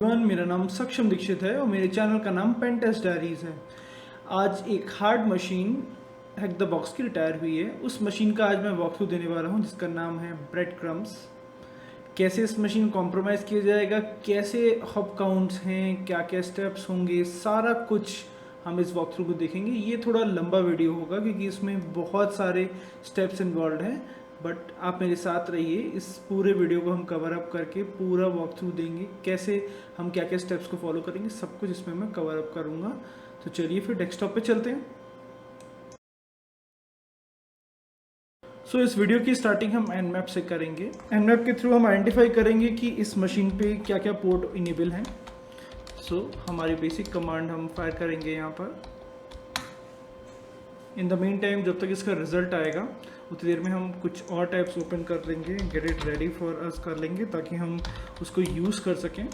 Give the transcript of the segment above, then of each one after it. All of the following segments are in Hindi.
मेरा नाम सक्षम दीक्षित है और मेरे चैनल का नाम पेंटेस्ट डायरीज है। आज एक hard machine hack the box की रिटायर हुई है। उस मशीन का आज मैं वॉक थ्रू देने वाला हूं जिसका नाम है ब्रेड क्रम्स। कैसे इस मशीन कॉम्प्रोमाइज़ किया जाएगा, कैसे हॉप काउंट्स हैं, क्या क्या स्टेप्स होंगे, सारा कुछ हम इस वॉक थ्रू को देखेंगे। ये थोड़ा लंबा वीडियो होगा क्योंकि इसमें बहुत सारे स्टेप्स इन्वॉल्व हैं, बट आप मेरे साथ रहिए। इस पूरे वीडियो को हम कवर अप करके पूरा वॉक थ्रू देंगे, कैसे हम क्या क्या स्टेप्स को फॉलो करेंगे, सब कुछ इसमें मैं कवर अप करूँगा। तो चलिए फिर डेस्कटॉप पे चलते हैं। सो इस वीडियो की स्टार्टिंग हम एनमैप से करेंगे। एनमैप के थ्रू हम आइडेंटिफाई करेंगे कि इस मशीन पे क्या क्या पोर्ट इनेबल हैं। सो हमारी बेसिक कमांड हम फायर करेंगे यहाँ पर। इन द मेन टाइम जब तक इसका रिजल्ट आएगा उतनी देर में हम कुछ और टाइप्स ओपन कर लेंगे, get it ready for us कर लेंगे ताकि हम उसको यूज़ कर सकें।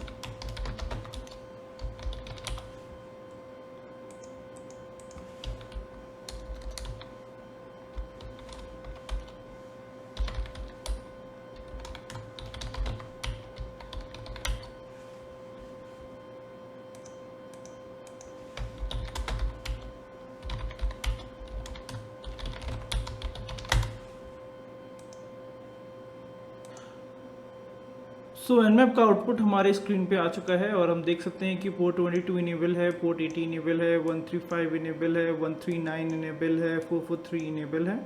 सो एनमैप का आउटपुट हमारे स्क्रीन पे आ चुका है और हम देख सकते हैं कि पोर्ट 22 इनेबल है, पोर्ट 80 इनेबल है, 135 इनेबल है, 139 इनेबल है, 443 इनेबल है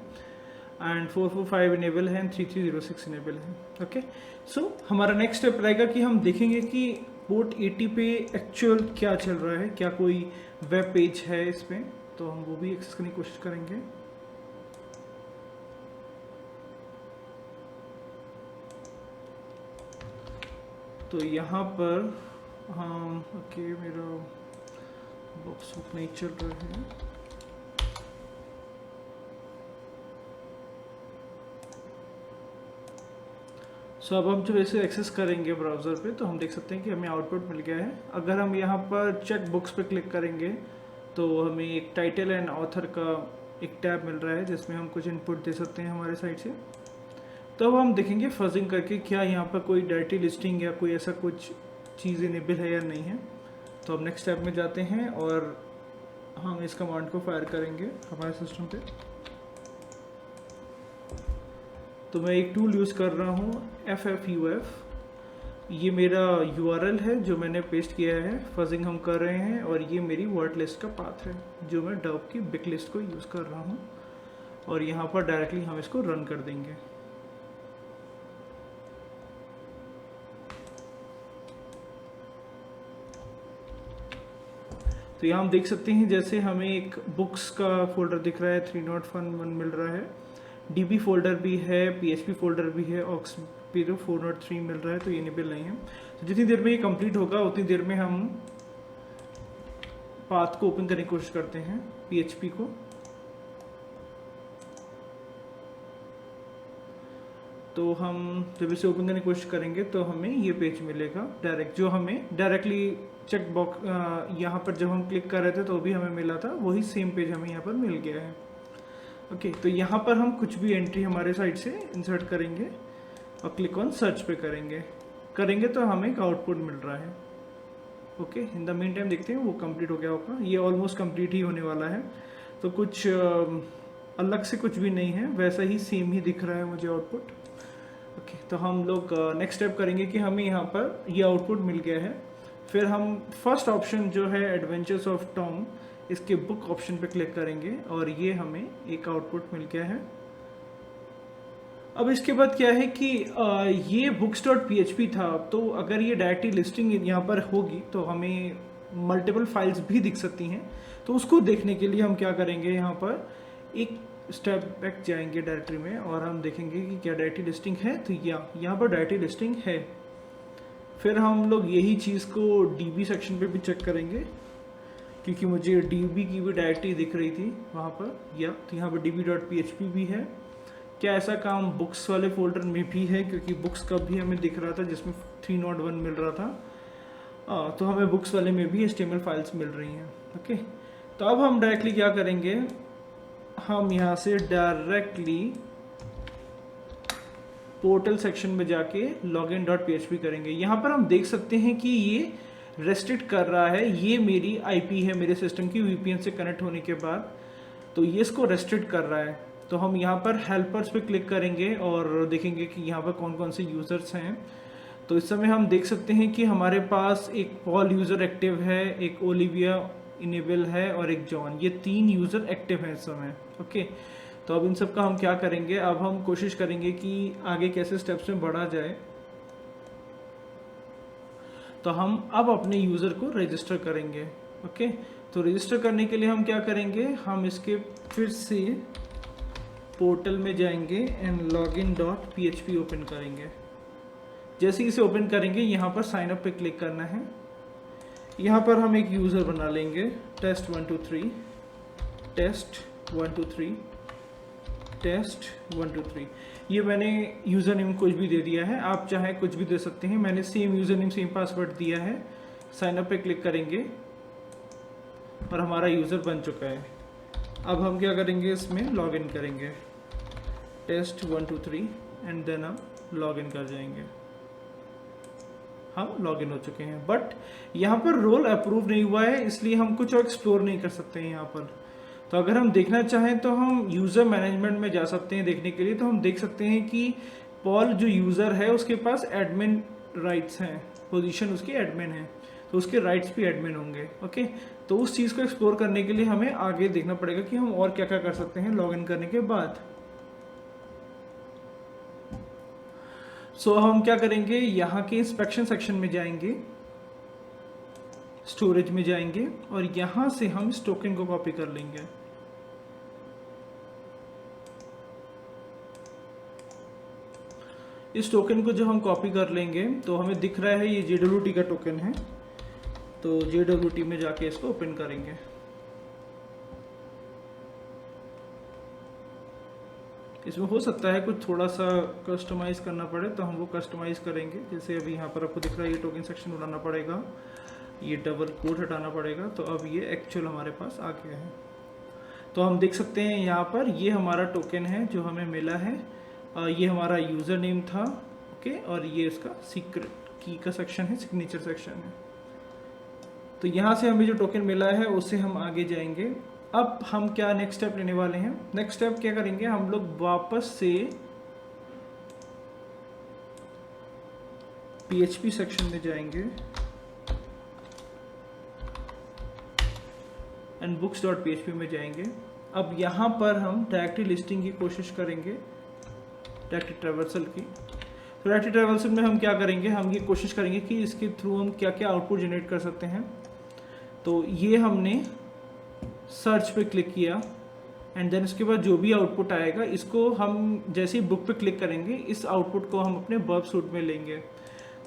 एंड 445 इनेबल है एंड 3306 इनेबल है। ओके, सो हमारा नेक्स्ट स्टेप रहेगा कि हम देखेंगे कि पोर्ट 80 पे एक्चुअल क्या चल रहा है, क्या कोई वेब पेज है इस पर, तो हम वो भी एक्सेस करने की कोशिश करेंगे। तो यहाँ पर हम ओके, मेरा बॉक्स नहीं चल रहा है। सो अब हम जब ऐसे एक्सेस करेंगे ब्राउज़र पे तो हम देख सकते हैं कि हमें आउटपुट मिल गया है। अगर हम यहाँ पर चेक बुक्स पे क्लिक करेंगे तो हमें एक टाइटल एंड ऑथर का एक टैब मिल रहा है जिसमें हम कुछ इनपुट दे सकते हैं हमारे साइड से। तो अब हम देखेंगे फजिंग करके क्या यहाँ पर कोई डायरेक्टरी लिस्टिंग या कोई ऐसा कुछ चीज़ इनेबल है या नहीं है। तो अब नेक्स्ट स्टेप में जाते हैं और हम इस कमांड को फायर करेंगे हमारे सिस्टम पे। तो मैं एक टूल यूज़ कर रहा हूँ FFUF। ये मेरा URL है जो मैंने पेस्ट किया है, फजिंग हम कर रहे हैं और ये मेरी वर्ड लिस्ट का पाथ है जो मैं डब की बिग लिस्ट को यूज़ कर रहा हूँ और यहाँ पर डायरेक्टली हम इसको रन कर देंगे। तो यहाँ हम देख सकते हैं जैसे हमें एक बुक्स का फोल्डर दिख रहा है, 301 मिल रहा है, DB फोल्डर भी है, PHP फोल्डर भी है, ऑक्स पे 403 मिल रहा है, तो ये इनेबल नहीं है। तो जितनी देर में ये कंप्लीट होगा उतनी देर में हम पाथ को ओपन करने की कोशिश करते हैं, PHP को। तो हम जब इसे ओपन करने की कोशिश करेंगे तो हमें ये पेज मिलेगा डायरेक्ट, जो हमें डायरेक्टली चेक बॉक्स यहाँ पर जब हम क्लिक कर रहे थे तो भी हमें मिला था, वही सेम पेज हमें यहाँ पर मिल गया है। ओके, तो यहाँ पर हम कुछ भी एंट्री हमारे साइड से इंसर्ट करेंगे और क्लिक ऑन सर्च पे करेंगे तो हमें एक आउटपुट मिल रहा है। Okay, in the mean time देखते हैं वो कंप्लीट हो गया होगा। ये ऑलमोस्ट कंप्लीट ही होने वाला है, तो कुछ अलग से कुछ भी नहीं है, वैसा ही सेम ही दिख रहा है मुझे आउटपुट। ओके, तो हम लोग नेक्स्ट स्टेप करेंगे कि हमें यहाँ पर ये आउटपुट मिल गया है। फिर हम फर्स्ट ऑप्शन जो है एडवेंचर्स ऑफ टॉम, इसके बुक ऑप्शन पे क्लिक करेंगे और ये हमें एक आउटपुट मिल गया है। अब इसके बाद क्या है कि ये books.php था, तो अगर ये डायरेक्टरी लिस्टिंग यहाँ पर होगी तो हमें मल्टीपल फाइल्स भी दिख सकती हैं। तो उसको देखने के लिए हम क्या करेंगे, यहाँ पर एक स्टेप बैक जाएंगे डायरेक्टरी में और हम देखेंगे कि क्या डायरेक्टरी लिस्टिंग है। तो यहाँ पर डायरेक्टरी लिस्टिंग है। फिर हम लोग यही चीज़ को DB सेक्शन पे भी चेक करेंगे क्योंकि मुझे DB की भी डायरेक्टरी दिख रही थी वहाँ पर, तो यहाँ पर db.php भी है। क्या ऐसा काम बुक्स वाले फोल्डर में भी है, क्योंकि बुक्स का भी हमें दिख रहा था जिसमें 301 मिल रहा था, तो हमें बुक्स वाले में भी HTML फाइल्स मिल रही हैं। ओके, तो अब हम डायरेक्टली क्या करेंगे, हम यहाँ से डायरेक्टली पोर्टल सेक्शन में जाके login.php करेंगे। यहाँ पर हम देख सकते हैं कि ये रेस्ट्रिक्ट कर रहा है, ये मेरी आईपी है मेरे सिस्टम की वीपीएन से कनेक्ट होने के बाद, तो ये इसको रेस्ट्रिक्ट कर रहा है। तो हम यहाँ पर हेल्पर्स पे क्लिक करेंगे और देखेंगे कि यहाँ पर कौन कौन से यूज़र्स हैं। तो इस समय हम देख सकते हैं कि हमारे पास एक पॉल यूज़र एक्टिव है, एक ओलिविया इनेबल है और एक जॉन, ये 3 यूज़र एक्टिव हैं इस समय। ओके, तो अब इन सब का हम क्या करेंगे, अब हम कोशिश करेंगे कि आगे कैसे स्टेप्स में बढ़ा जाए। तो हम अब अपने यूज़र को रजिस्टर करेंगे। ओके, तो रजिस्टर करने के लिए हम क्या करेंगे, हम इसके फिर से पोर्टल में जाएंगे एंड login.php ओपन करेंगे। जैसे ही इसे ओपन करेंगे यहाँ पर साइन अप पे क्लिक करना है। यहाँ पर हम एक यूज़र बना लेंगे, test123 test123। ये मैंने यूज़र नेम कुछ भी दे दिया है, आप चाहे कुछ भी दे सकते हैं। मैंने same user name same password दिया है। साइन अप पे क्लिक करेंगे और हमारा यूज़र बन चुका है। अब हम क्या करेंगे, इसमें लॉगिन करेंगे test123 एंड देन हम लॉगिन कर जाएंगे। हम लॉगिन हो चुके हैं, बट यहाँ पर रोल अप्रूव नहीं हुआ है, इसलिए हम कुछ और एक्सप्लोर नहीं कर सकते हैं यहाँ पर। तो अगर हम देखना चाहें तो हम यूज़र मैनेजमेंट में जा सकते हैं देखने के लिए। तो हम देख सकते हैं कि पॉल जो यूज़र है उसके पास एडमिन राइट्स हैं, पोजीशन उसकी एडमिन है, तो उसके राइट्स भी एडमिन होंगे। ओके, तो उस चीज़ को एक्सप्लोर करने के लिए हमें आगे देखना पड़ेगा कि हम और क्या क्या कर सकते हैं लॉगिन करने के बाद। सो हम क्या करेंगे, यहाँ के इंस्पेक्शन सेक्शन में जाएंगे, स्टोरेज में जाएंगे और यहाँ से हम इस टोकन को कॉपी कर लेंगे। इस टोकन को जब हम कॉपी कर लेंगे तो हमें दिख रहा है ये JWT का टोकन है, तो JWT में जाके इसको ओपन करेंगे। इसमें हो सकता है कुछ थोड़ा सा कस्टमाइज करना पड़े, तो हम वो कस्टमाइज करेंगे। जैसे अभी यहाँ पर आपको दिख रहा है ये टोकन सेक्शन उड़ाना पड़ेगा, ये डबल कोट हटाना पड़ेगा, तो अब ये एक्चुअल हमारे पास आ गया है। तो हम देख सकते हैं यहाँ पर ये हमारा टोकन है जो हमें मिला है। ये हमारा यूज़र नेम था। ओके, और ये इसका सीक्रेट की का सेक्शन है, सिग्नेचर सेक्शन है। तो यहाँ से हमें जो टोकन मिला है उससे हम आगे जाएंगे। अब हम क्या नेक्स्ट स्टेप लेने वाले हैं, नेक्स्ट स्टेप क्या करेंगे, हम लोग वापस से PHP सेक्शन में जाएंगे एंड books.php में जाएंगे। अब यहाँ पर हम डायरेक्टरी लिस्टिंग की कोशिश करेंगे, डायरेक्टरी ट्रैवर्सल की। तो डायरेक्टरी ट्रैवर्सल में हम क्या करेंगे, हम ये कोशिश करेंगे कि इसके थ्रू हम क्या क्या आउटपुट जनरेट कर सकते हैं। तो ये हमने सर्च पे क्लिक किया एंड देन उसके बाद जो भी आउटपुट आएगा इसको हम जैसे ही बुक पे क्लिक करेंगे इस आउटपुट को हम अपने वर्ब सूट में लेंगे।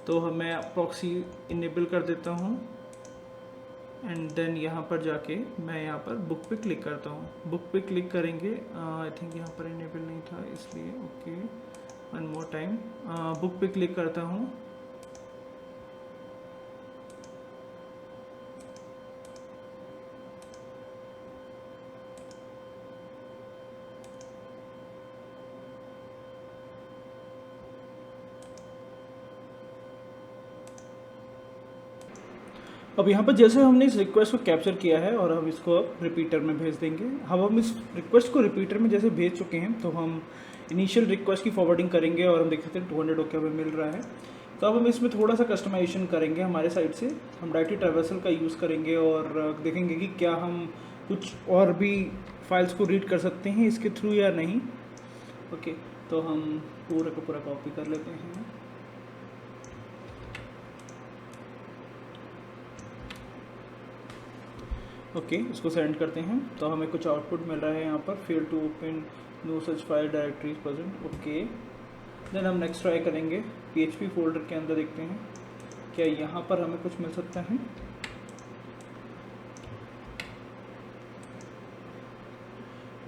तो मैं प्रॉक्सी इनेबल कर देता हूँ एंड देन यहाँ पर जाके मैं यहाँ पर बुक पे क्लिक करता हूँ। बुक पे क्लिक करेंगे, आई थिंक यहाँ पर इनेबल नहीं था इसलिए। Okay, one more time, book पे क्लिक करता हूँ। अब यहाँ पर जैसे हमने इस रिक्वेस्ट को कैप्चर किया है और हम इसको अब रिपीटर में भेज देंगे। हम इस रिक्वेस्ट को रिपीटर में जैसे भेज चुके हैं तो हम इनिशियल रिक्वेस्ट की फॉरवर्डिंग करेंगे और हम देख सकते हैं 200 ओके हमें मिल रहा है। तो अब हम इसमें थोड़ा सा कस्टमाइजेशन करेंगे हमारे साइड से। हम डायरेक्टरी ट्रैवर्सल का यूज़ करेंगे और देखेंगे कि क्या हम कुछ और भी फाइल्स को रीड कर सकते हैं इसके थ्रू या नहीं। ओके, तो हम पूरा का पूरा कॉपी कर लेते हैं। ओके, इसको सेंड करते हैं तो हमें कुछ आउटपुट मिल रहा है यहाँ पर, fail to open, no such file directories present. Okay, then हम नेक्स्ट ट्राई करेंगे, PHP फोल्डर के अंदर देखते हैं क्या यहाँ पर हमें कुछ मिल सकता है।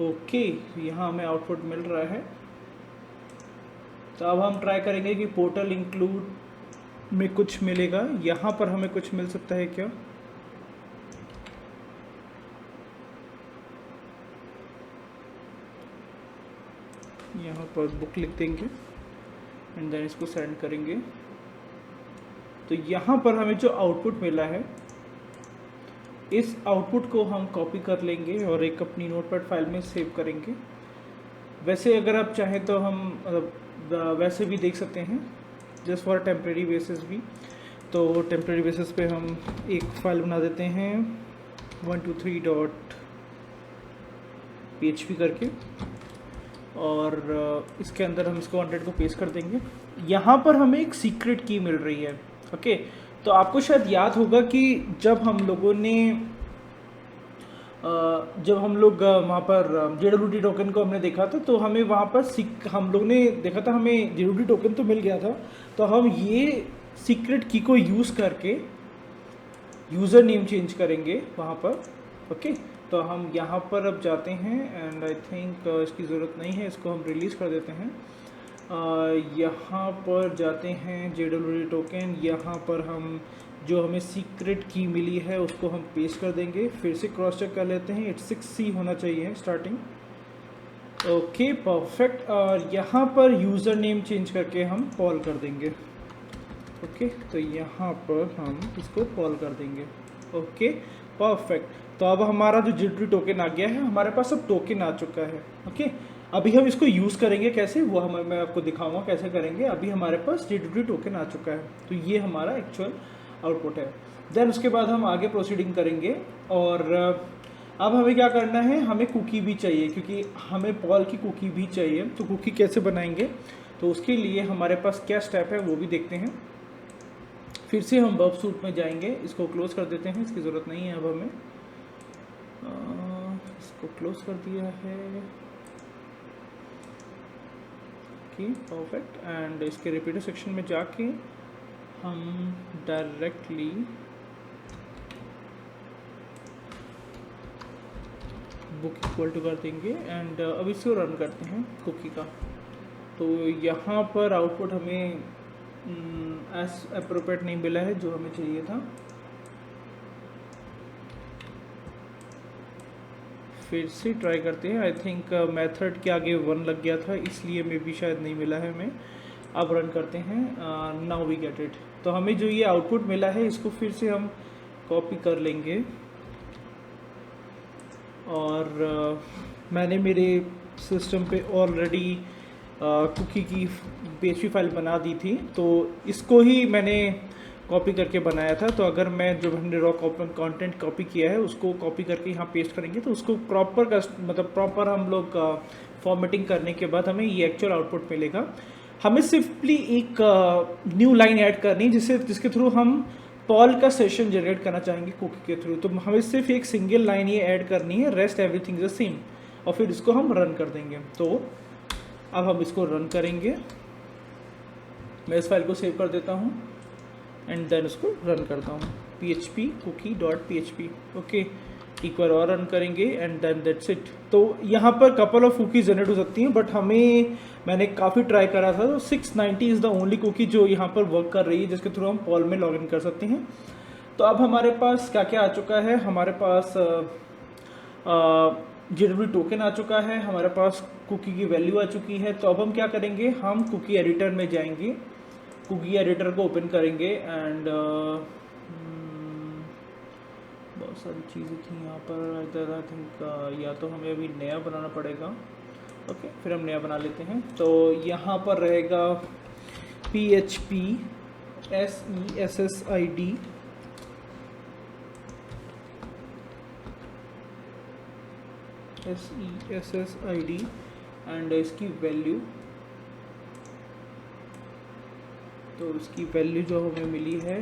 ओके, यहाँ हमें आउटपुट मिल रहा है। तो अब हम ट्राई करेंगे कि पोर्टल इंक्लूड में कुछ मिलेगा, यहाँ पर हमें कुछ मिल सकता है क्या। यहाँ पर बुक लिख देंगे एंड देन इसको सेंड करेंगे। तो यहाँ पर हमें जो आउटपुट मिला है, इस आउटपुट को हम कॉपी कर लेंगे और एक अपनी नोटपैड फाइल में सेव करेंगे। वैसे अगर आप चाहें तो हम वैसे भी देख सकते हैं, जस्ट फॉर टेम्प्रेरी बेसिस भी। तो टेम्प्रेरी बेसिस पे हम एक फाइल बना देते हैं 123.php करके, और इसके अंदर हम इसको 100 को पेस्ट कर देंगे। यहाँ पर हमें एक सीक्रेट की मिल रही है। ओके, तो आपको शायद याद होगा कि जब हम लोग वहाँ पर JWT टोकन को हमने देखा था, तो हमें वहाँ पर हम लोग ने देखा था, हमें JWT टोकन तो मिल गया था। तो हम ये सीक्रेट की को यूज़ करके यूज़र नेम चेंज करेंगे वहाँ पर। ओके, तो हम यहाँ पर अब जाते हैं एंड आई थिंक इसकी ज़रूरत नहीं है, इसको हम रिलीज़ कर देते हैं। यहाँ पर जाते हैं JWT टोकन, यहाँ पर हम जो हमें सीक्रेट की मिली है उसको हम पेस्ट कर देंगे। फिर से क्रॉस चेक कर लेते हैं, 86C होना चाहिए स्टार्टिंग। ओके परफेक्ट, और यहाँ पर यूज़र नेम चेंज करके हम पॉल कर देंगे। ओके, तो यहाँ पर हम इसको पॉल कर देंगे। ओके परफेक्ट, तो अब हमारा जो JWT टोकन आ गया है, हमारे पास अब टोकन आ चुका है। ओके, अभी हम इसको यूज़ करेंगे कैसे, वो मैं आपको दिखाऊंगा कैसे करेंगे। अभी हमारे पास JWT टोकन आ चुका है, तो ये हमारा एक्चुअल आउटपुट है। देन उसके बाद हम आगे प्रोसीडिंग करेंगे, और अब हमें क्या करना है, हमें कुकी भी चाहिए, क्योंकि हमें पॉल की कुकी भी चाहिए। तो कुकी कैसे बनाएंगे, तो उसके लिए हमारे पास क्या स्टेप है वो भी देखते हैं। फिर से हम बर्ब सूट में जाएंगे, इसको क्लोज कर देते हैं, इसकी ज़रूरत नहीं है अब हमें। इसको क्लोज कर दिया है। ओके परफेक्ट, एंड इसके रिपीटर सेक्शन में जाके हम डायरेक्टली बुक इक्वल टू कर देंगे, एंड अब इसको रन करते हैं कुकी का। तो यहाँ पर आउटपुट हमें एज अप्रोप्रिएट नहीं मिला है जो हमें चाहिए था। फिर से ट्राई करते हैं। आई थिंक मेथड के आगे 1 लग गया था, इसलिए मे भी शायद नहीं मिला है हमें। अब रन करते हैं, नाउ वी गेट इट। तो हमें जो ये आउटपुट मिला है, इसको फिर से हम कॉपी कर लेंगे, और मैंने मेरे सिस्टम पे ऑलरेडी कुकी की PHP फाइल बना दी थी, तो इसको ही मैंने कॉपी करके बनाया था। तो अगर मैं जो हमने रॉ कंटेंट कॉपी किया है उसको कॉपी करके यहाँ पेस्ट करेंगे, तो उसको प्रॉपर हम लोग फॉर्मेटिंग करने के बाद हमें ये एक्चुअल आउटपुट मिलेगा। हमें सिंपली एक न्यू लाइन ऐड करनी है, जिसके थ्रू हम पॉल का सेशन जनरेट करना चाहेंगे कुकी के थ्रू। तो हमें सिर्फ एक सिंगल लाइन ये ऐड करनी है, रेस्ट एवरीथिंग इज सेम, और फिर इसको हम रन कर देंगे। तो अब हम इसको रन करेंगे। मैं इस फाइल को सेव कर देता हूँ एंड देन उसको रन करता हूँ, php cookie.php। ओके, एक बार और रन करेंगे एंड देन दैट्स इट। तो यहाँ पर कपल ऑफ कुकीज जनरेट हो सकती हैं, बट मैंने काफ़ी ट्राई करा था, तो 690 इज़ द ओनली कुकी जो यहाँ पर वर्क कर रही है, जिसके थ्रू हम पॉल में लॉग इन कर सकते हैं। तो अब हमारे पास क्या क्या आ चुका है, हमारे पास JWT टोकन आ चुका है, हमारे पास कुकी की वैल्यू आ चुकी है। तो अब हम क्या करेंगे, हम कुकी एडिटर में जाएंगे, कुकी एडिटर को ओपन करेंगे, एंड बहुत सारी चीज़ें थी यहाँ पर। इधर आई थिंक या तो हमें अभी नया बनाना पड़ेगा। ओके, फिर हम नया बना लेते हैं। तो यहाँ पर रहेगा PHP SESSID एंड इसकी वैल्यू। तो इसकी वैल्यू जो हमें मिली है,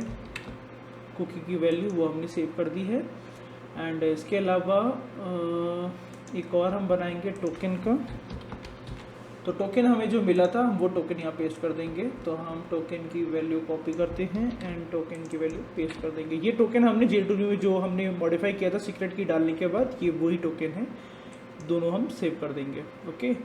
कुकी की वैल्यू, वो हमने सेव कर दी है। एंड इसके अलावा एक और हम बनाएंगे टोकन का। तो टोकन हमें जो मिला था वो टोकन यहाँ पेस्ट कर देंगे। तो हम टोकन की वैल्यू कॉपी करते हैं एंड टोकन की वैल्यू पेस्ट कर देंगे। ये टोकन हमने JWT में जो हमने मॉडिफाई किया था सीक्रेट की डालने के बाद, ये वही टोकन है, दोनों हम सेव कर देंगे। ओके,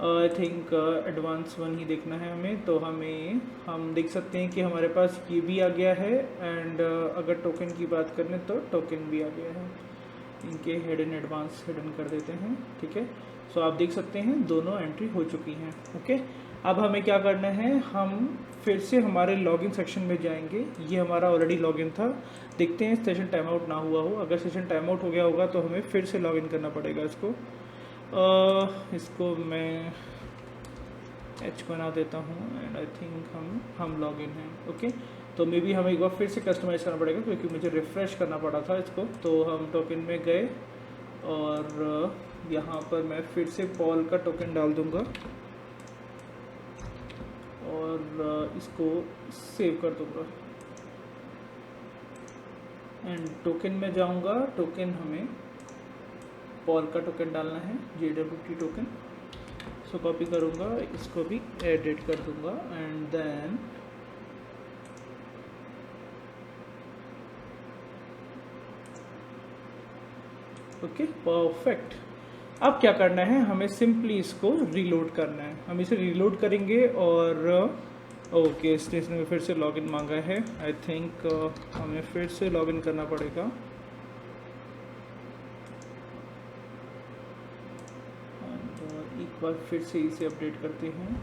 आई थिंक एडवांस 1 ही देखना है हमें। तो हम देख सकते हैं कि हमारे पास ये भी आ गया है, एंड अगर टोकन की बात करें तो टोकन भी आ गया है। इनके हिडन एडवांस हिडन कर देते हैं, ठीक है। सो आप देख सकते हैं दोनों एंट्री हो चुकी हैं। ओके, अब हमें क्या करना है, हम फिर से हमारे लॉगिन सेक्शन में जाएंगे। ये हमारा ऑलरेडी लॉगिन था, देखते हैं सेशन टाइम आउट ना हुआ हो। अगर सेशन टाइम आउट हो गया होगा तो हमें फिर से लॉगिन करना पड़ेगा इसको। इसको मैं एच बना देता हूँ एंड आई थिंक हम लॉगिन हैं। ओके, तो मे बी हमें एक बार फिर से कस्टमाइज़ करना पड़ेगा क्योंकि मुझे रिफ़्रेश करना पड़ा था इसको। तो हम टोकन में गए और यहाँ पर मैं फिर से पॉल का टोकन डाल दूँगा और इसको सेव कर दूँगा एंड टोकन में जाऊँगा। टोकन हमें पॉल का टोकन डालना है, JWT टोकन। सो कॉपी करूँगा, इसको भी एडिट कर दूँगा एंड देन ओके परफेक्ट। अब क्या करना है, हमें सिंपली इसको रीलोड करना है। हम इसे रीलोड करेंगे और ओके इसने में फिर से लॉगिन मांगा है। आई थिंक हमें फिर से लॉगिन करना पड़ेगा। एक बार फिर से इसे अपडेट करते हैं।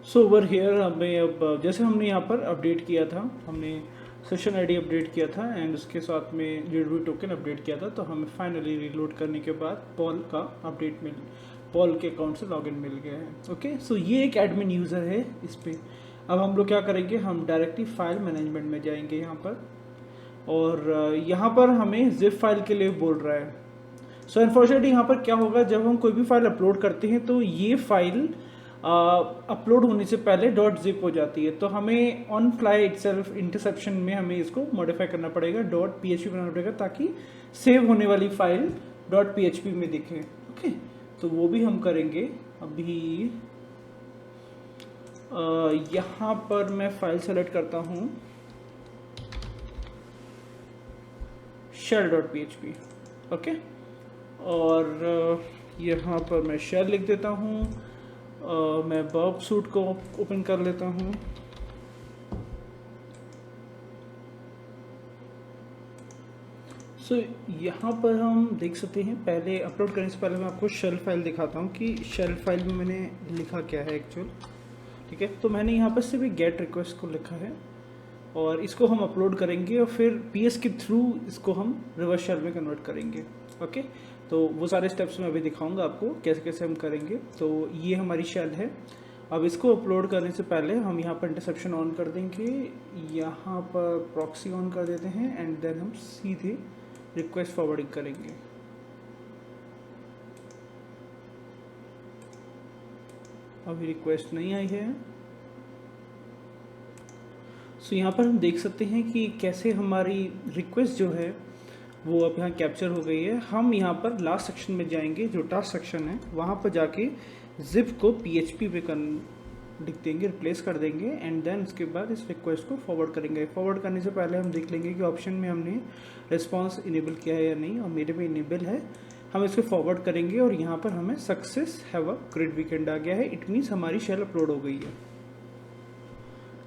सो ओवर हियर हमें अब जैसे हमने यहाँ पर अपडेट किया था, हमने सेशन आईडी अपडेट किया था एंड उसके साथ में JWT टोकन अपडेट किया था, तो हमें फाइनली रीलोड करने के बाद पॉल के अकाउंट से लॉगिन मिल गया है। ओके, सो ये एक एडमिन यूज़र है इस पर। अब हम लोग क्या करेंगे, हम डायरेक्टली फाइल मैनेजमेंट में जाएंगे यहाँ पर और यहाँ पर हमें जिप फाइल के लिए बोल रहा है। सो अनफॉर्चुनेटली यहाँ पर क्या होगा, जब हम कोई भी फाइल अपलोड करते हैं तो ये फाइल अपलोड होने से पहले .zip हो जाती है। तो हमें ऑन फ्लाई इटसेल्फ इंटरसेप्शन में हमें इसको मॉडिफाई करना पड़ेगा, .php बनाना पड़ेगा ताकि सेव होने वाली फाइल .php में दिखे। ओके, तो वो भी हम करेंगे। अभी यहाँ पर मैं फाइल सेलेक्ट करता हूँ shell.php। ओके, और यहाँ पर मैं शेल लिख देता हूँ। मैं बॉब सूट को ओपन कर लेता हूँ। सो यहाँ पर हम देख सकते हैं, पहले अपलोड करने से पहले मैं आपको शेल फाइल दिखाता हूँ कि शेल फाइल में मैंने लिखा क्या है एक्चुअल। ठीक है, तो मैंने यहाँ पर सिर्फ एक गेट रिक्वेस्ट को लिखा है और इसको हम अपलोड करेंगे और फिर PS के थ्रू इसको हम रिवर्स शेल में कन्वर्ट करेंगे। ओके, तो वो सारे स्टेप्स मैं अभी दिखाऊंगा आपको कैसे कैसे हम करेंगे। तो ये हमारी शेल है। अब इसको अपलोड करने से पहले हम यहाँ पर इंटरसेप्शन ऑन कर देंगे, यहाँ पर प्रॉक्सी ऑन कर देते हैं एंड देन हम सीधे रिक्वेस्ट फॉरवर्डिंग करेंगे। अभी रिक्वेस्ट नहीं आई है। सो यहाँ पर हम देख सकते हैं कि कैसे हमारी रिक्वेस्ट जो है वो अब यहाँ कैप्चर हो गई है। हम यहाँ पर लास्ट सेक्शन में जाएंगे, जो टास्क सेक्शन है, वहाँ पर जाके जिप को PHP पे लिख देंगे, रिप्लेस कर देंगे एंड देन उसके बाद इस रिक्वेस्ट को फॉरवर्ड करेंगे। फॉरवर्ड करने से पहले हम देख लेंगे कि ऑप्शन में हमने रिस्पॉन्स इनेबल किया है या नहीं, और मेरे में इनेबल है। हम इसको फॉरवर्ड करेंगे और यहाँ पर हमें success have a great weekend आ गया है। इट मीन्स हमारी शेल अपलोड हो गई है।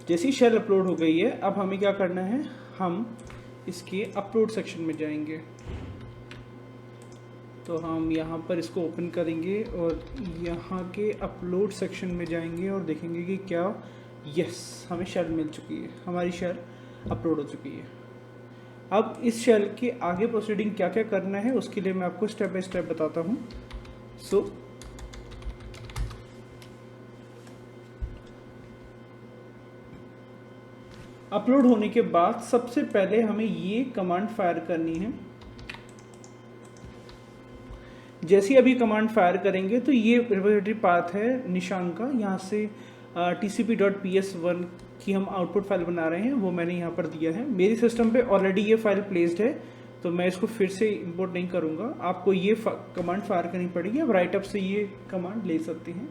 जैसी शेल अपलोड हो गई है, अब हमें क्या करना है, हम इसके अपलोड सेक्शन में जाएंगे। तो हम यहाँ पर इसको ओपन करेंगे और यहाँ के अपलोड सेक्शन में जाएंगे और देखेंगे कि क्या यस हमें शेल मिल चुकी है, हमारी शेल अपलोड हो चुकी है। अब इस शेल के आगे प्रोसीडिंग क्या क्या करना है उसके लिए मैं आपको स्टेप बाय स्टेप बताता हूँ। सो अपलोड होने के बाद सबसे पहले हमें ये कमांड फायर करनी है। जैसे अभी कमांड फायर करेंगे तो ये रिपोजिटरी पाथ है निशान का, यहाँ से tcp.ps1 की हम आउटपुट फाइल बना रहे हैं, वो मैंने यहाँ पर दिया है। मेरे सिस्टम पे ऑलरेडी ये फाइल प्लेस्ड है तो मैं इसको फिर से इंपोर्ट नहीं करूँगा। आपको ये कमांड फायर करनी पड़ेगी। अब राइट अप से ये कमांड ले सकते हैं।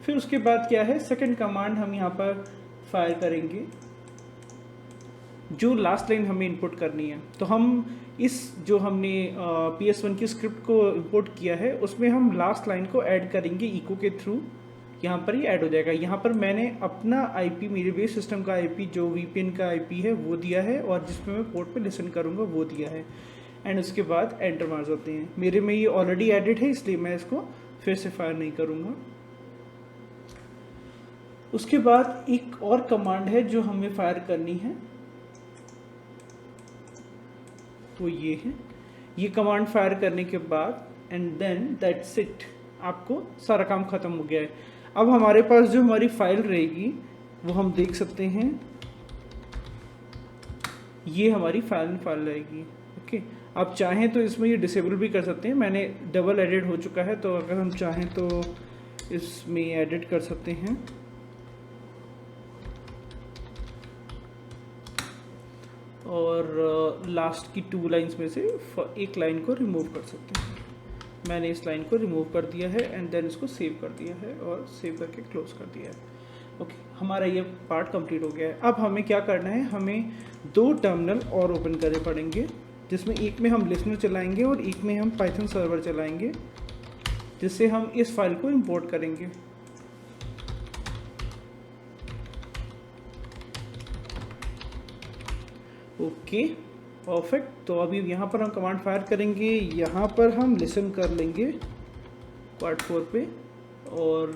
फिर उसके बाद क्या है, सेकेंड कमांड हम यहाँ पर फायर करेंगे, जो लास्ट लाइन हमें इंपोर्ट करनी है। तो हम इस जो हमने PS1 की स्क्रिप्ट को इंपोर्ट किया है उसमें हम लास्ट लाइन को ऐड करेंगे इको के थ्रू। यहाँ पर ही ऐड हो जाएगा। यहाँ पर मैंने अपना IP, मेरे बेस सिस्टम का IP जो VPN का IP है वो दिया है और जिसमें मैं पोर्ट पे लिसन करूँगा वो दिया है। एंड उसके बाद एंटर मार सकते हैं। मेरे में ये ऑलरेडी एडिट है इसलिए मैं इसको फिर से फायर नहीं करूँगा। उसके बाद एक और कमांड है जो हमें फायर करनी है, वो ये है। ये कमांड फायर करने के बाद एंड देन दैट्स इट, आपको सारा काम खत्म हो गया है। अब हमारे पास जो हमारी फाइल रहेगी वो हम देख सकते हैं, ये हमारी फाइल रहेगी। ओके, आप चाहें तो इसमें ये डिसेबल भी कर सकते हैं, मैंने डबल एडिट हो चुका है, तो अगर हम चाहें तो इसमें एडिट कर सकते हैं। और लास्ट की 2 लाइन्स में से एक लाइन को रिमूव कर सकते हैं। मैंने इस लाइन को रिमूव कर दिया है एंड देन इसको सेव कर दिया है और सेव करके क्लोज कर दिया है। ओके, हमारा ये पार्ट कंप्लीट हो गया है। अब हमें क्या करना है, हमें 2 टर्मिनल और ओपन करने पड़ेंगे, जिसमें एक में हम लिसनर चलाएंगे और एक में हम पाइथन सर्वर चलाएंगे, जिससे हम इस फाइल को इंपोर्ट करेंगे। ओके परफेक्ट, तो अभी यहाँ पर हम कमांड फायर करेंगे, यहाँ पर हम लिसन कर लेंगे क्वाड 4 पे, और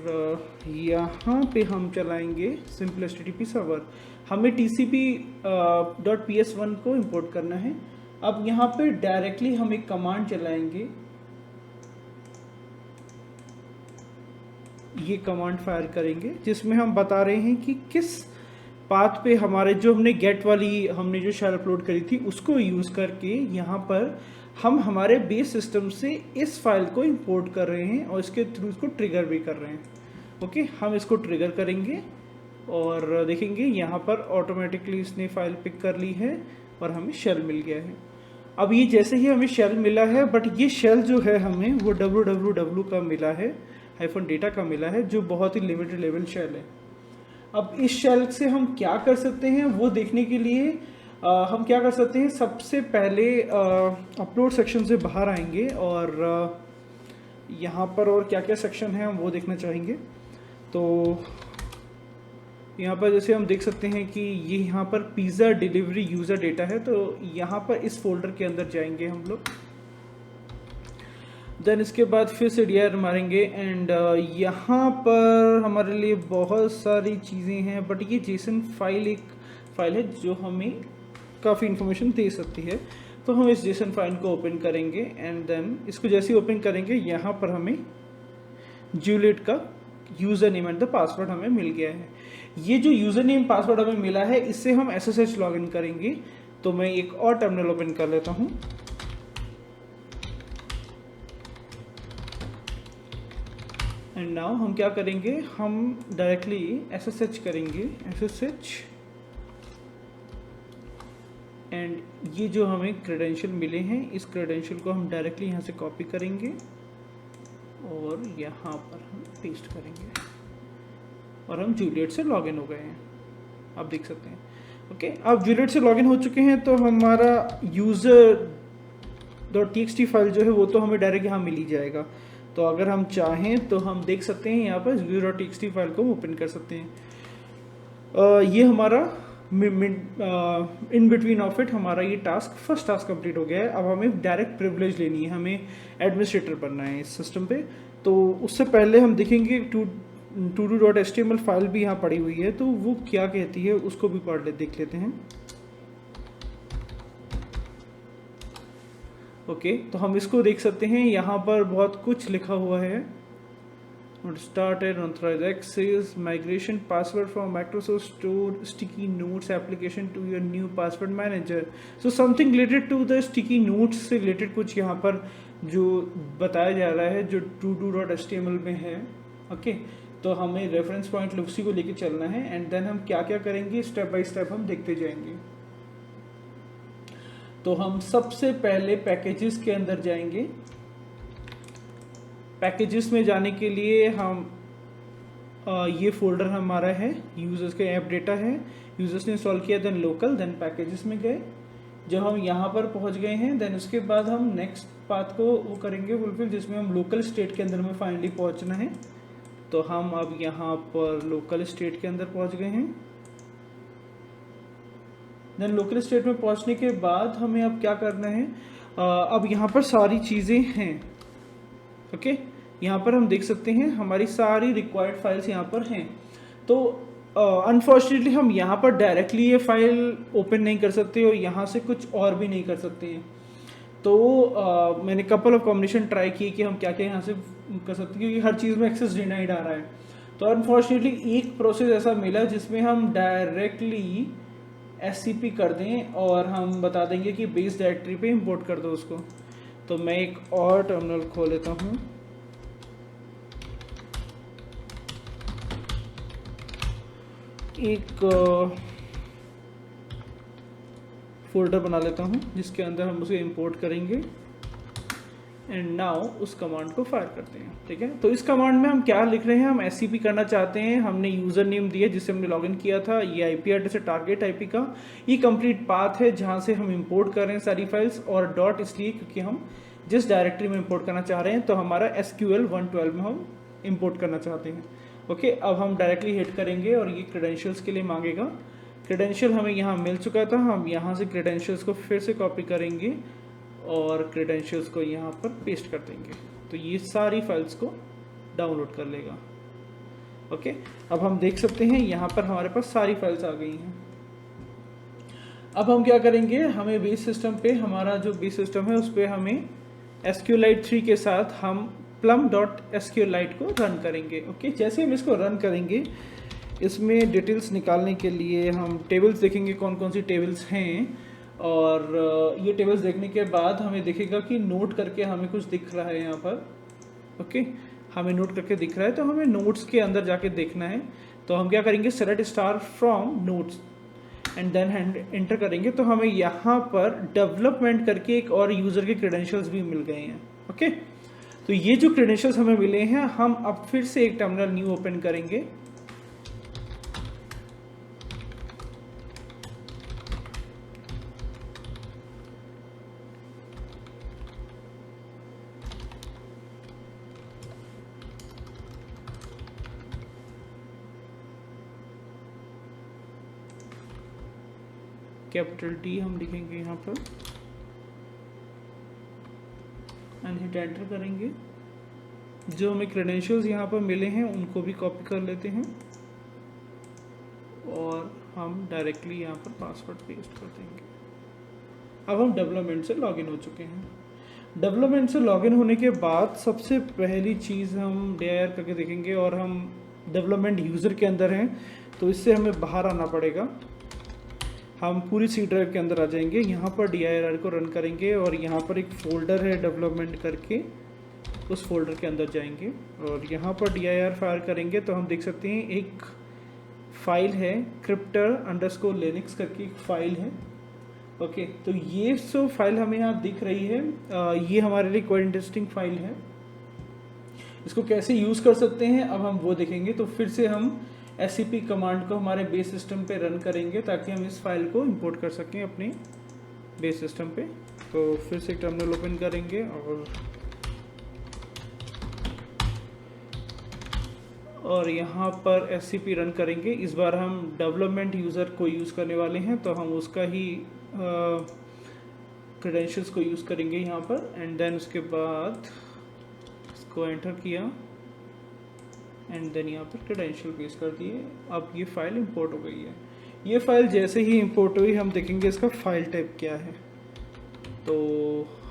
यहाँ पे हम चलाएंगे सिंपल HTTP सर्वर। हमें TCP.ps1 को इंपोर्ट करना है। अब यहाँ पे डायरेक्टली हम एक कमांड चलाएंगे, ये कमांड फायर करेंगे जिसमें हम बता रहे हैं कि किस पाथ पे हमारे जो हमने गेट वाली हमने जो शेल अपलोड करी थी उसको यूज़ करके यहाँ पर हम हमारे बेस सिस्टम से इस फाइल को इंपोर्ट कर रहे हैं और इसके थ्रू इसको ट्रिगर भी कर रहे हैं। ओके, हम इसको ट्रिगर करेंगे और देखेंगे यहाँ पर ऑटोमेटिकली इसने फाइल पिक कर ली है और हमें शेल मिल गया है। अब ये जैसे ही हमें शेल मिला है, बट ये शेल जो है हमें वो www का मिला है, -data का मिला है, जो बहुत ही लिमिटेड लेवल शेल है। अब इस शेल से हम क्या कर सकते हैं वो देखने के लिए हम क्या कर सकते हैं, सबसे पहले अपलोड सेक्शन से बाहर आएंगे और यहाँ पर और क्या क्या सेक्शन है हम वो देखना चाहेंगे। तो यहाँ पर जैसे हम देख सकते हैं कि ये यहाँ पर पिज़्ज़ा डिलीवरी यूज़र डेटा है, तो यहाँ पर इस फोल्डर के अंदर जाएंगे हम लोग। देन इसके बाद फिर से dir मारेंगे एंड यहाँ पर हमारे लिए बहुत सारी चीज़ें हैं, बट ये जेसन फाइल एक फाइल है जो हमें काफ़ी इन्फॉर्मेशन दे सकती है। तो हम इस जेसन फाइल को ओपन करेंगे एंड देन इसको जैसे ही ओपन करेंगे यहाँ पर हमें जूलियट का user name and the password हमें मिल गया है। ये जो यूज़र नेम पासवर्ड हमें मिला है इससे हम SSH लॉगिन करेंगे। तो मैं एक और टर्मिनल ओपन कर लेता हूँ। एंड नाउ हम क्या करेंगे, हम डायरेक्टली SSH करेंगे, SSH एंड ये जो हमें क्रेडेंशियल मिले हैं इस क्रेडेंशियल को हम डायरेक्टली यहाँ से कॉपी करेंगे और यहाँ पर हम पेस्ट करेंगे और हम जूलियट से लॉगिन हो गए हैं, आप देख सकते हैं। ओके, अब जूलियट से लॉगिन हो चुके हैं तो हमारा user.txt फाइल जो है वो तो हमें डायरेक्ट यहाँ मिल ही जाएगा। तो अगर हम चाहें तो हम देख सकते हैं यहाँ पर user.txt फाइल को ओपन कर सकते हैं। ये हमारा इन बिटवीन ऑफ इट हमारा ये फर्स्ट टास्क कंप्लीट हो गया है। अब हमें डायरेक्ट प्रिविलेज लेनी है, हमें एडमिनिस्ट्रेटर बनना है इस सिस्टम पे। तो उससे पहले हम देखेंगे todo.html फाइल भी यहाँ पड़ी हुई है, तो वो क्या कहती है उसको भी देख लेते हैं। ओके, तो हम इसको देख सकते हैं, यहाँ पर बहुत कुछ लिखा हुआ है। Started unauthorized access, migration password from Microsoft Store sticky notes application to your new password manager. So something related to the sticky notes से related कुछ यहाँ पर जो बताया जा रहा है जो todo.html में है। ओके, तो हमें रेफरेंस पॉइंट उसी को लेके चलना है एंड देन हम क्या क्या करेंगे स्टेप बाय स्टेप हम देखते जाएंगे। तो हम सबसे पहले पैकेजेस के अंदर जाएंगे। पैकेजेस में जाने के लिए हम ये फोल्डर हमारा है, यूजर्स के ऐप डेटा है, यूजर्स ने इंस्टॉल किया, देन लोकल, देन पैकेजेस में गए। जब हम यहाँ पर पहुँच गए हैं देन उसके बाद हम नेक्स्ट पाथ को वो करेंगे फुलफिल, जिसमें हम लोकल स्टेट के अंदर में फाइनली पहुँचना है। तो हम अब यहाँ पर लोकल स्टेट के अंदर पहुँच गए हैं। देन लोकल स्टेट में पहुँचने के बाद हमें अब क्या करना है, अब यहाँ पर सारी चीज़ें हैं। ओके, यहाँ पर हम देख सकते हैं हमारी सारी रिक्वायर्ड फाइल्स यहाँ पर हैं। तो अनफॉर्चुनेटली हम यहाँ पर डायरेक्टली ये फाइल ओपन नहीं कर सकते और यहाँ से कुछ और भी नहीं कर सकते हैं। तो मैंने कपल ऑफ कॉम्बिनेशन ट्राई किए कि हम क्या क्या यहाँ से कर सकते हैं, क्योंकि हर चीज़ में एक्सेस डिनाइड आ रहा है। तो अनफॉर्चुनेटली एक प्रोसेस ऐसा मिला जिसमें हम डायरेक्टली SCP कर दें और हम बता देंगे कि बेस डायरेक्टरी पे इंपोर्ट कर दो उसको। तो मैं एक और टर्मिनल खोल लेता हूँ। एक फोल्डर बना लेता हूँ जिसके अंदर हम उसे इंपोर्ट करेंगे एंड नाउ उस कमांड को फायर करते हैं। ठीक है, तो इस कमांड में हम क्या लिख रहे हैं, हम SCP करना चाहते हैं। हमने यूज़र नेम दिया जिससे हमने लॉगिन किया था, ये IP एड्रेस है टारगेट IP का, ये कंप्लीट पाथ है जहाँ से हम इंपोर्ट कर रहे हैं सारी फाइल्स, और डॉट इसलिए क्योंकि हम जिस डायरेक्टरी में इंपोर्ट करना चाह रहे हैं, तो हमारा SQL 112 में हम इंपोर्ट करना चाहते हैं। ओके, अब हम डायरेक्टली हिट करेंगे और ये क्रेडेंशियल्स के लिए मांगेगा। क्रेडेंशियल हमें यहाँ मिल चुका था, हम यहाँ से क्रेडेंशियल्स को फिर से कॉपी करेंगे और क्रेडेंशियल्स को यहाँ पर पेस्ट कर देंगे, तो ये सारी फाइल्स को डाउनलोड कर लेगा। ओके, अब हम देख सकते हैं यहाँ पर हमारे पास सारी फाइल्स आ गई हैं। अब हम क्या करेंगे, हमें बेस सिस्टम पे, हमारा जो बेस सिस्टम है उस पर हमें SQLite 3 के साथ हम plum.sqlite को रन करेंगे। ओके, जैसे हम इसको रन करेंगे, इसमें डिटेल्स निकालने के लिए हम टेबल्स देखेंगे कौन कौन सी टेबल्स हैं, और ये टेबल्स देखने के बाद हमें दिखेगा कि नोट करके हमें कुछ दिख रहा है यहाँ पर। ओके, हमें नोट करके दिख रहा है, तो हमें नोट्स के अंदर जाके देखना है। तो हम क्या करेंगे, select star from notes and then enter करेंगे, तो हमें यहाँ पर डेवलपमेंट करके एक और यूज़र के क्रेडेंशियल्स भी मिल गए हैं। ओके, तो ये जो क्रेडेंशियल्स हमें मिले हैं, हम अब फिर से एक टर्मिनल न्यू ओपन करेंगे। कैपिटल D हम लिखेंगे यहाँ पर एंड हिट एंटर करेंगे। जो हमें क्रेडेंशियल्स यहाँ पर मिले हैं उनको भी कॉपी कर लेते हैं और हम डायरेक्टली यहाँ पर पासवर्ड पेस्ट कर देंगे। अब हम डेवलपमेंट से लॉगिन हो चुके हैं। डेवलपमेंट से लॉगिन होने के बाद सबसे पहली चीज़ हम dir करके देखेंगे, और हम डेवलपमेंट यूज़र के अंदर हैं तो इससे हमें बाहर आना पड़ेगा। हम पूरी C ड्राइव के अंदर आ जाएंगे, यहाँ पर dir को रन करेंगे और यहाँ पर एक फ़ोल्डर है डेवलपमेंट करके, उस फोल्डर के अंदर जाएंगे और यहाँ पर dir फायर करेंगे, तो हम देख सकते हैं एक फाइल है cryptor_linux करके एक फाइल है। ओके, तो ये जो फाइल हमें यहाँ दिख रही है, ये हमारे लिए कोई इंटरेस्टिंग फाइल है। इसको कैसे यूज़ कर सकते हैं अब हम वो देखेंगे। तो फिर से हम SCP कमांड को हमारे बेस सिस्टम पे रन करेंगे ताकि हम इस फाइल को इंपोर्ट कर सकें अपने बेस सिस्टम पे। तो फिर से टर्मिनल ओपन करेंगे और यहाँ पर SCP रन करेंगे। इस बार हम डेवलपमेंट यूज़र को यूज़ करने वाले हैं, तो हम उसका ही क्रेडेंशियल्स को यूज़ करेंगे यहाँ पर, एंड देन उसके बाद इसको एंटर किया एंड देन यहाँ पर क्रेडेंशियल पेस्ट कर दिए। अब ये फाइल इंपोर्ट हो गई है। ये फाइल जैसे ही इंपोर्ट हुई हम देखेंगे इसका फाइल टाइप क्या है। तो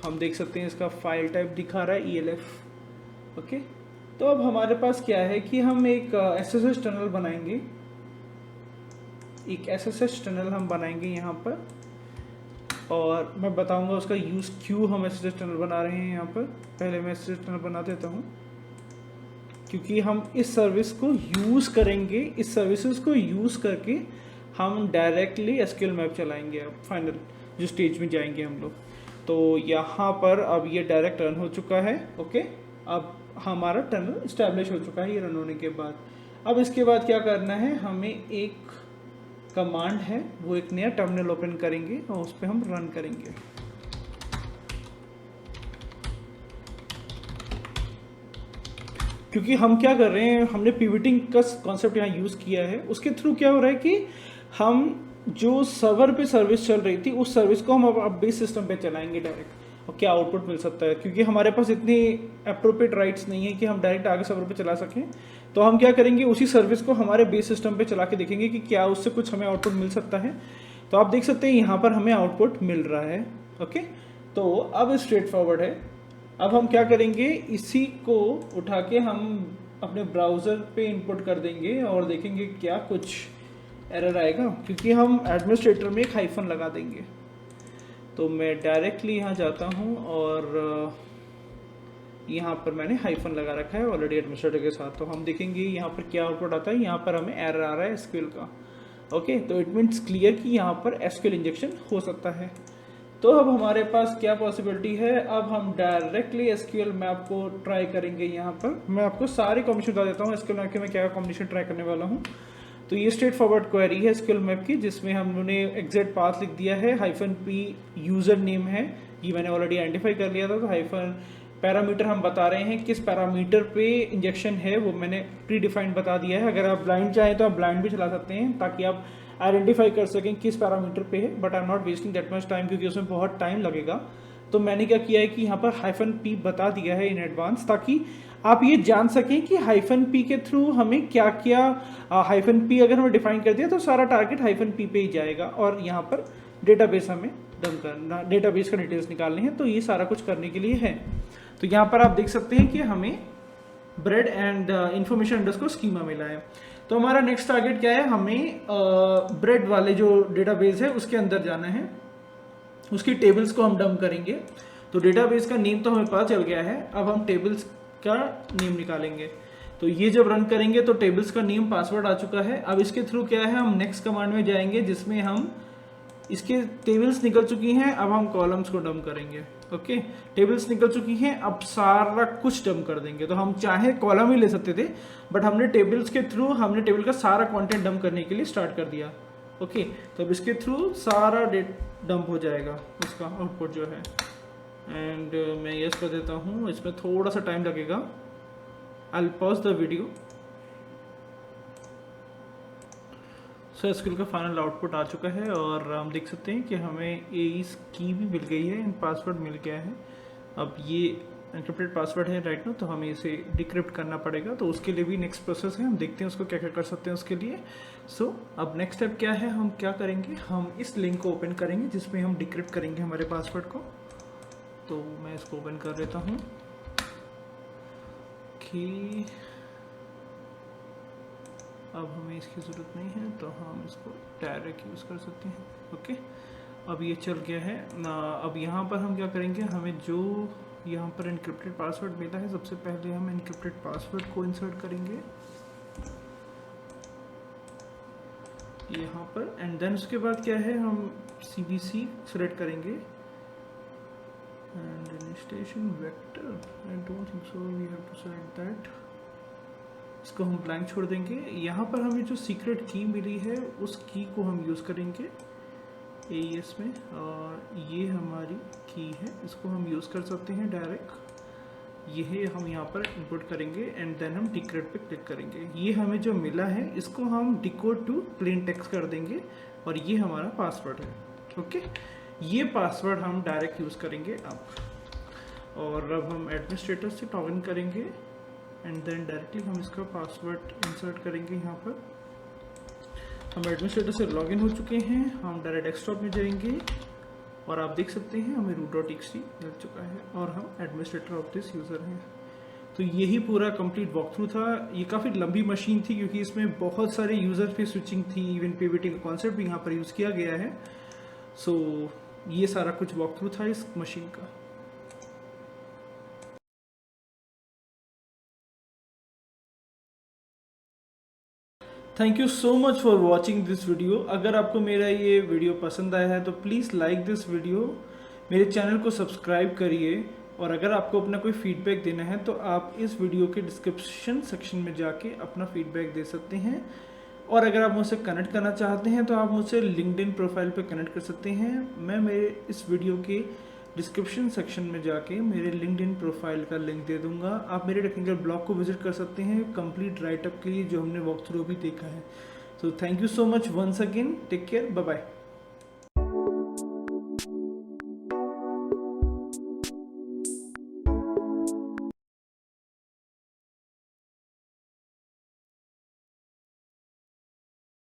हम देख सकते हैं इसका फाइल टाइप दिखा रहा है ELF। ओके, तो अब हमारे पास क्या है कि हम एक SSH टनल बनाएंगे। एक SSH टनल हम बनाएंगे यहाँ पर, और मैं बताऊंगा उसका यूज़ क्यों हम SSH टनल बना रहे हैं यहाँ पर। पहले मैं SSH टनल बना देता हूँ क्योंकि हम इस सर्विस को यूज़ करेंगे। इस सर्विसेज को यूज़ करके हम डायरेक्टली SQL मैप चलाएंगे। अब फाइनल जो स्टेज में जाएंगे हम लोग, तो यहाँ पर अब ये डायरेक्ट रन हो चुका है। ओके, अब हमारा टनल इस्टेब्लिश हो चुका है ये रन होने के बाद। अब इसके बाद क्या करना है, हमें एक कमांड है, वो एक नया टर्मिनल ओपन करेंगे और उस पर हम रन करेंगे। क्योंकि हम क्या कर रहे हैं, हमने पिवटिंग का कॉन्सेप्ट यहाँ यूज़ किया है। उसके थ्रू क्या हो रहा है कि हम जो सर्वर पे सर्विस चल रही थी उस सर्विस को हम अब बेस सिस्टम पे चलाएंगे डायरेक्ट। और क्या आउटपुट मिल सकता है, क्योंकि हमारे पास इतनी अप्रोप्रिएट राइट्स नहीं है कि हम डायरेक्ट आगे सर्वर पे चला सकें। तो हम क्या करेंगे, उसी सर्विस को हमारे बेस सिस्टम पे चला के देखेंगे कि क्या उससे कुछ हमें आउटपुट मिल सकता है। तो आप देख सकते हैं यहाँ पर हमें आउटपुट मिल रहा है। ओके, तो अब स्ट्रेट फॉरवर्ड है। अब हम क्या करेंगे, इसी को उठा के हम अपने ब्राउज़र पे इंपुट कर देंगे और देखेंगे क्या कुछ एरर आएगा, क्योंकि हम एडमिनिस्ट्रेटर में एक हाइफन लगा देंगे। तो मैं डायरेक्टली यहाँ जाता हूँ और यहाँ पर मैंने हाइफन लगा रखा है ऑलरेडी एडमिनिस्ट्रेटर के साथ। तो हम देखेंगे यहाँ पर क्या आउटपुट आता है। यहाँ पर हमें एरर आ रहा है एसक्यूएल का। ओके, तो इट मीन्स क्लियर कि यहाँ पर एसक्यूएल इंजेक्शन हो सकता है। तो अब हमारे पास क्या पॉसिबिलिटी है, अब हम डायरेक्टली एसक्यूएल मैप को ट्राई करेंगे। यहाँ पर मैं आपको सारे कॉम्बिनेशन बता देता हूँ एसक्यूएल मैप के, मैं क्या कॉम्बिनेशन ट्राई करने वाला हूँ। तो ये स्ट्रेट फॉरवर्ड क्वेरी है एसक्यूएल मैप की, जिसमें हमने एग्जैक्ट पाथ लिख दिया है, -p यूजर नेम है, ये मैंने ऑलरेडी आइडेंटिफाई कर लिया था। तो हाइफन पैरामीटर हम बता रहे हैं, किस पैरामीटर पे इंजेक्शन है वो मैंने प्री डिफाइंड बता दिया है। अगर आप ब्लाइंड चाहें तो आप ब्लाइंड भी चला सकते हैं ताकि आप आइडेंटिफाई कर सकें किस पैरामीटर पे है, but I am not wasting that much time क्योंकि उसमें बहुत टाइम लगेगा। तो मैंने क्या किया है कि यहाँ पर -p बता दिया है इन एडवांस, ताकि आप ये जान सकें कि -p के थ्रू हमें क्या क्या, -p अगर हमें डिफाइन कर दिया तो सारा टारगेट -p पे ही जाएगा। और यहाँ पर डेटाबेस हमें डंप करना, डेटाबेस का डिटेल्स निकालने हैं, तो ये सारा कुछ करने के लिए है। तो यहाँ पर आप देख सकते हैं कि हमें bread and information underscore schema मिला है। तो हमारा नेक्स्ट टारगेट क्या है, हमें ब्रेड वाले जो डेटाबेस है उसके अंदर जाना है, उसकी टेबल्स को हम डंप करेंगे। तो डेटाबेस का नेम तो हमें पता चल गया है, अब हम टेबल्स का नेम निकालेंगे। तो ये जब रन करेंगे तो टेबल्स का नेम पासवर्ड आ चुका है। अब इसके थ्रू क्या है, हम नेक्स्ट कमांड में जाएंगे जिसमें हम इसके टेबल्स निकल चुकी हैं, अब हम कॉलम्स को डंप करेंगे। ओके, टेबल्स निकल चुकी हैं, अब सारा कुछ डंप कर देंगे। तो हम चाहे कॉलम ही ले सकते थे, बट हमने टेबल्स के थ्रू हमने टेबल का सारा कंटेंट डंप करने के लिए स्टार्ट कर दिया। ओके, तो अब इसके थ्रू सारा डंप हो जाएगा उसका आउटपुट जो है। एंड मैं यस कर देता हूँ, इसमें थोड़ा सा टाइम लगेगा। I will pause the video. So SQL का फाइनल आउटपुट आ चुका है और हम देख सकते हैं कि हमें एईस की भी मिल गई है एंड पासवर्ड मिल गया है। अब ये एन्क्रिप्टेड पासवर्ड है राइट ना, तो हमें इसे डिक्रिप्ट करना पड़ेगा। तो उसके लिए भी नेक्स्ट प्रोसेस है, हम देखते हैं उसको क्या क्या कर सकते हैं उसके लिए। सो अब नेक्स्ट स्टेप क्या है, हम क्या करेंगे, हम इस लिंक को ओपन करेंगे जिसमें हम डिक्रिप्ट करेंगे हमारे पासवर्ड को। तो मैं इसको ओपन कर लेता हूँ कि अब हमें इसकी ज़रूरत नहीं है, तो हम इसको डायरेक्ट यूज़ कर सकते हैं। ओके, अब ये चल गया है ना। अब यहाँ पर हम क्या करेंगे, हमें जो यहाँ पर एन्क्रिप्टेड पासवर्ड मिला है, सबसे पहले हम एन्क्रिप्टेड पासवर्ड को इंसर्ट करेंगे यहाँ पर। एंड देन उसके बाद क्या है, हम CBC सेलेक्ट करेंगे and initiation vector, I don't think so we have to select that. इसको हम ब्लैंक छोड़ देंगे। यहाँ पर हमें जो सीक्रेट की मिली है उस की को हम यूज़ करेंगे AES में, और ये हमारी की है, इसको हम यूज़ कर सकते हैं डायरेक्ट। ये हम यहाँ पर इनपुट करेंगे एंड देन हम डिक्रिप्ट पे क्लिक करेंगे। ये हमें जो मिला है इसको हम डिकोड टू प्लेन टेक्स्ट कर देंगे और ये हमारा पासवर्ड है। ओके, ये पासवर्ड हम डायरेक्ट यूज़ करेंगे अब। और अब हम एडमिनिस्ट्रेटर से लॉगिन करेंगे एंड देन डायरेक्टली हम इसका पासवर्ड इंसर्ट करेंगे। यहाँ पर हम एडमिनिस्ट्रेटर से लॉगिन हो चुके हैं, हम डायरेक्ट डेस्कटॉप में जाएंगे और आप देख सकते हैं हमें root.txt मिल चुका है और हम एडमिनिस्ट्रेटर ऑफ दिस यूज़र हैं। तो यही पूरा कंप्लीट वॉक थ्रू था। ये काफ़ी लंबी मशीन थी क्योंकि इसमें बहुत सारे यूज़र पे स्विचिंग थी, इवन पीवीटी का कॉन्सेप्ट भी यहाँ पर यूज़ किया गया है। सो ये सारा कुछ वॉक थ्रू था इस मशीन का। Thank you so much for watching this video. अगर आपको मेरा ये वीडियो पसंद आया है तो प्लीज़ लाइक दिस वीडियो, मेरे चैनल को सब्सक्राइब करिए, और अगर आपको अपना कोई फीडबैक देना है तो आप इस वीडियो के डिस्क्रिप्शन सेक्शन में जाके अपना फीडबैक दे सकते हैं। और अगर आप मुझसे कनेक्ट करना चाहते हैं तो आप मुझसे लिंक्डइन प्रोफाइल पे कनेक्ट कर सकते हैं। मैं मेरे इस वीडियो के डिस्क्रिप्शन सेक्शन में जाके मेरे लिंक्डइन प्रोफाइल का लिंक दे दूंगा। आप मेरे टेक्निकल ब्लॉग को विजिट कर सकते हैं कंप्लीट राइटअप के लिए जो हमने वॉक थ्रू भी देखा है। So thank you so much once again, take care, bye bye.